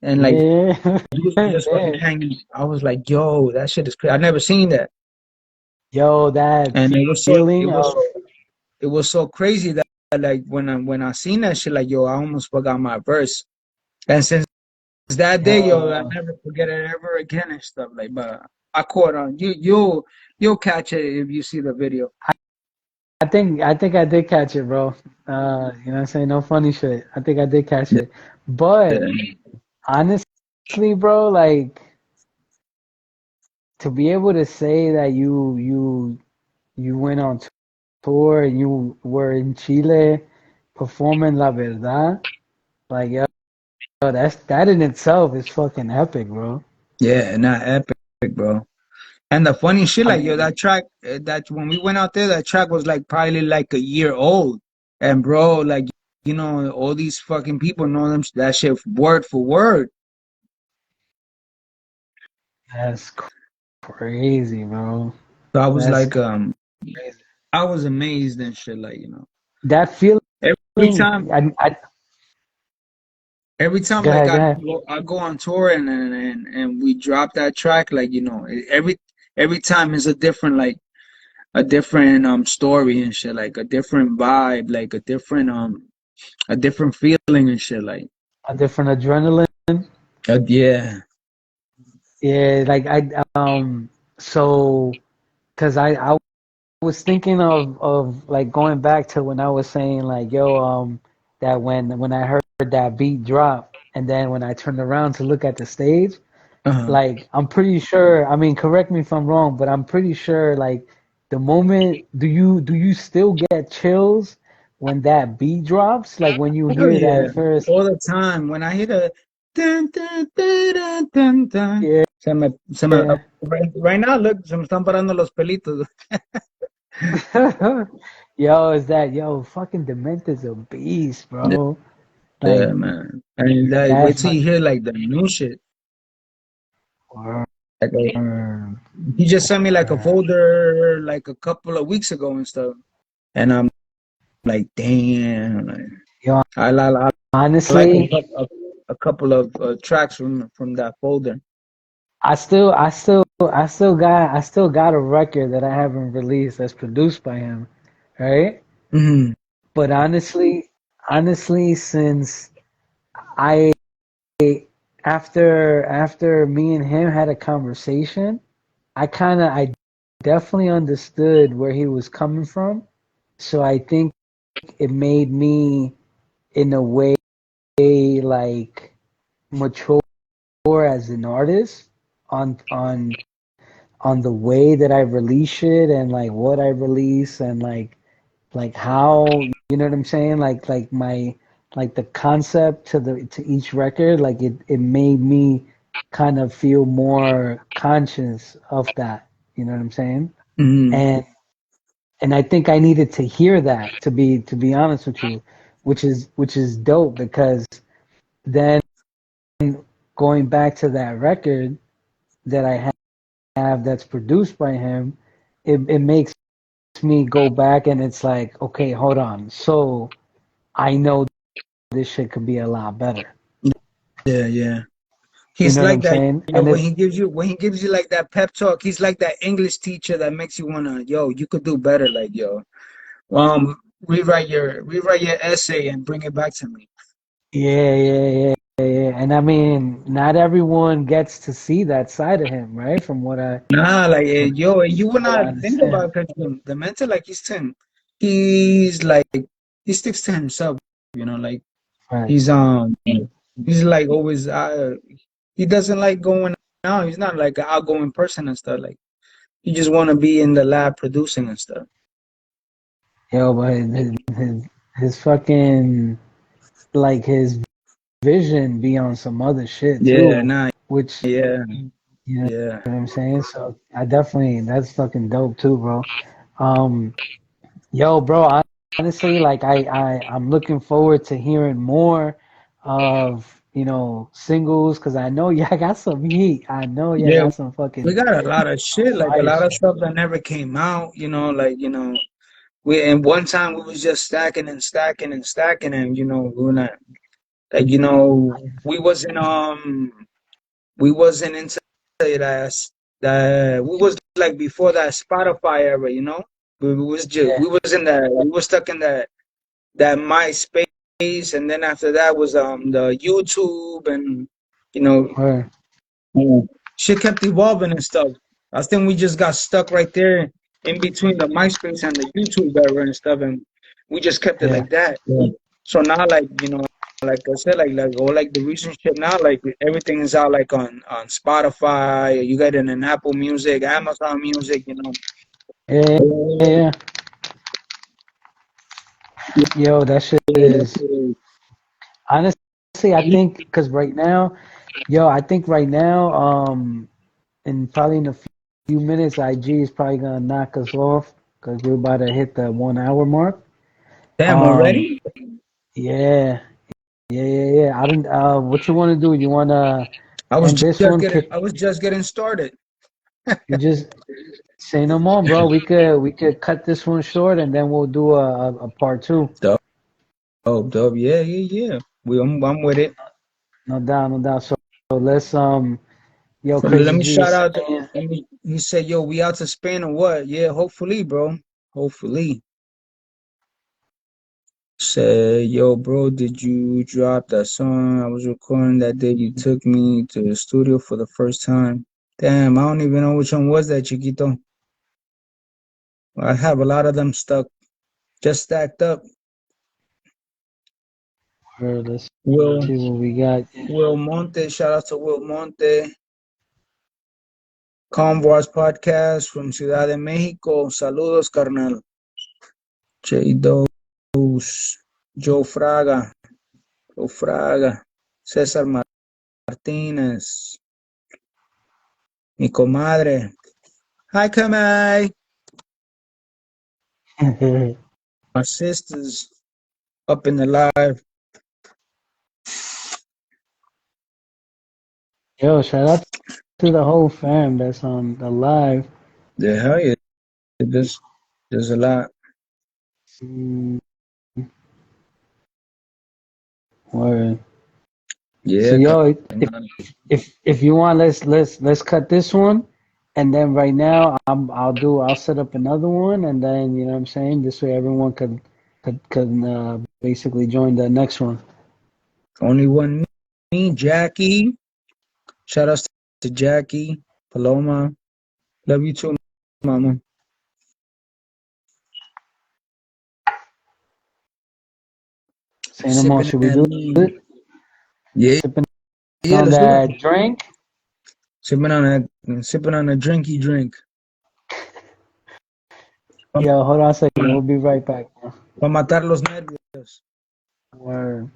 and like Yeah, dudes were just yeah. fucking hanging. I was like, yo, that shit is crazy. I never seen that, Yo, that and feeling of it was so crazy that like when I seen that shit, like yo, I almost forgot my verse. And since that day, yo, I yo. never forget it ever again and stuff like. But I caught on. You'll catch it if you see the video. I think I did catch it, bro. You know what I'm saying? No funny shit. I think I did catch it. But Yeah, honestly, bro, like to be able to say that you went on tour and you were in Chile performing La Verdad, like yo, that in itself is fucking epic, bro. yeah, not epic, bro. And the funny shit, I like yo, mean, that track, that when we went out there, that track was like probably like a year old. And bro, like all these fucking people know them that shit word for word. that's crazy, bro. So I was That's like, crazy. I was amazed and shit, like That feeling, every time. I Every time, go like ahead, go ahead. I go on tour and we drop that track, like every time is a different a different story and shit, like a different vibe, like a different feeling and shit, like A different adrenaline. yeah, Yeah, like so because I was thinking of like going back to when I was saying like yo that when I heard that beat drop and then when I turned around to look at the stage, uh-huh. like I'm pretty sure, I mean correct me if I'm wrong, but I'm pretty sure like the moment do you still get chills when that beat drops? Like when you Hell hear yeah, that first, all the time when I hear the dun, dun, dun, dun, dun, dun, yeah. right now, look, se me están parando los pelitos. Yo, is that yo fucking Dement is a beast, bro. Like Yeah, man, and like wait that's till my you hear like the new shit. word. Like, Word. he just sent me like a folder like a couple of weeks ago and stuff. And I'm like, damn. Like, Yo, I like honestly, a couple of tracks from that folder. I still got a record that I haven't released that's produced by him, right? Hmm. But honestly, since I after me and him had a conversation, I definitely understood where he was coming from. So I think it made me in a way like mature as an artist on the way that I release shit and like what I release and like how you know what I'm saying? like the concept to each record, like it made me kind of feel more conscious of that. You know what I'm saying? Mm-hmm. And I think I needed to hear that to be honest with you, which is dope because then going back to that record that I have that's produced by him, it makes me go back and it's like, okay, hold on. So I know this shit could be a lot better. Yeah, yeah. You He's know what like I'm that, saying? you know, And when it, he gives you like that pep talk, he's like that English teacher that makes you wanna, yo, you could do better, like, yo. Rewrite your essay and bring it back to me. yeah. And I mean, not everyone gets to see that side of him, right? Nah, like, From yo, you would what I not think understand. about it, 'cause the mentor, like, he's like, he sticks to himself, you know, like, Right. he's, he's like always, he doesn't like going out. He's not like an outgoing person and stuff. Like, he just want to be in the lab producing and stuff. Yo, but his fucking like his vision be on some other shit Yeah, too, nah, which yeah, you know yeah. what I'm saying. So I definitely that's fucking dope too, bro. Um, yo, bro, honestly, like I'm looking forward to hearing more of singles because I know y'all got some heat. I know y'all Yeah, got some we fucking got a lot of some shit, like a fire lot of shit. stuff that never came out, like, and one time we was just stacking and stacking and stacking and, we were not, like, we wasn't, we wasn't into that we was like before that Spotify era, Yeah, we was in that we was stuck in that MySpace, and then after that was the YouTube, and you know word. shit kept evolving and stuff. I think we just got stuck right there in between the MySpace and the YouTube era and stuff, and we just kept it Yeah, like that. Yeah. So now, like, like I said, like all like the recent shit now, like everything is out like on Spotify. You got it in Apple Music, Amazon Music. yeah, yeah. Yo, that shit is honestly. I think because right now, yo, I think right now, and probably in a few minutes, IG is probably gonna knock us off because we're about to hit the 1 hour mark. Damn, Um, already? yeah, yeah. I don't. What you want to do? You want to I was end this one? I was just getting started. You just say no more, bro. We could cut this one short and then we'll do a part two. Dope, dope. Yeah, yeah, yeah. I'm with it. No doubt, no doubt. So let's yo, So let Crazy me G is shout out. saying. He said, "Yo, we out to Spain or what?" Yeah, hopefully, bro. Hopefully. Said, "Yo, bro, did you drop that song I was recording that day? You took me to the studio for the first time. Damn, I don't even know which one was that, Chiquito. I have a lot of them stuck, just stacked up. Let's Will see what we got. Will Monte, shout out to Will Monte. Convoys Podcast from Ciudad de México. Saludos, carnal. J Dose, Joe Fraga, César Martínez, mi comadre. Hi, Kamai. My sisters up in the live. Yo, shout out to the whole fam that's on the live. Yeah, hell yeah. There's a lot. Mm, word. So Yeah, yo, carnal. if you want, let's cut this one, and then right now I'll set up another one, and then you know what I'm saying. This way everyone could basically join the next one. Only one me, Jackie. Shout outs to Jackie, Paloma. Love you too, mama. Say no more. Sipping Should we that do lean. it? Yeah, Sipping yeah, on let's do it. that drink. Sipping on a drinky drink. Yo, hold on a second. We'll be right back. Para matar los nervios. Word.